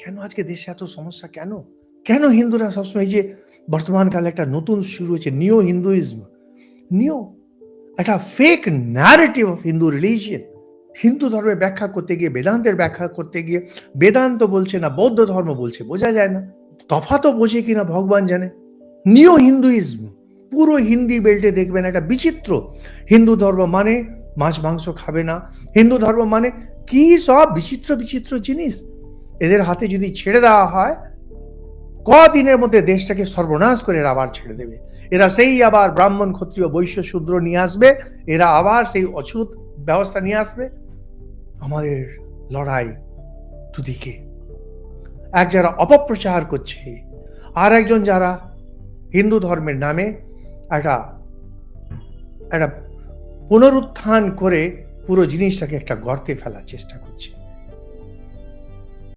কেন আজকে দেশে এত সমস্যা কেন? কেন হিন্দুরা সবসময় এই যে বর্তমানকালে একটা নতুন শুরু হয়েছে নিও হিন্দুইজম, নিও একটা fake narrative of Hindu religion. Hindu ধর্মের ব্যাখ্যা করতে গিয়ে, বেদান্তের ব্যাখ্যা করতে গিয়ে, বেদান্ত বলছে না বৌদ্ধ ধর্ম বলছে, বোঝা যায় না। তফাতও বোঝে কিনা ভগবান জানে। নিও হিন্দুইজম, পুরো হিন্দি বেল্টে দেখবেন একটা বিচিত্র। হিন্দু ধর্ম মানে মাছ মাংস খাবে না, হিন্দু ধর্ম মানে কি সব বিচিত্র বিচিত্র জিনিস। এদের হাতে যদি ছেড়ে দেওয়া হয়, কদিনের মধ্যে দেশটাকে সর্বনাশ করে এরা আবার ছেড়ে দেবে। এরা সেই আবার ব্রাহ্মণ ক্ষত্রিয় বৈশ্য শূদ্র নিয়ে আসবে, এরা আবার সেই অছুত ব্যবস্থা নিয়ে আসবে। আমাদের লড়াই দুদিকে, এক যারা অপপ্রচার করছে, আর একজন যারা হিন্দু ধর্মের নামে একটা একটা পুনরুত্থান করে পুরো জিনিসটাকে একটা গর্তে ফেলার চেষ্টা করছে।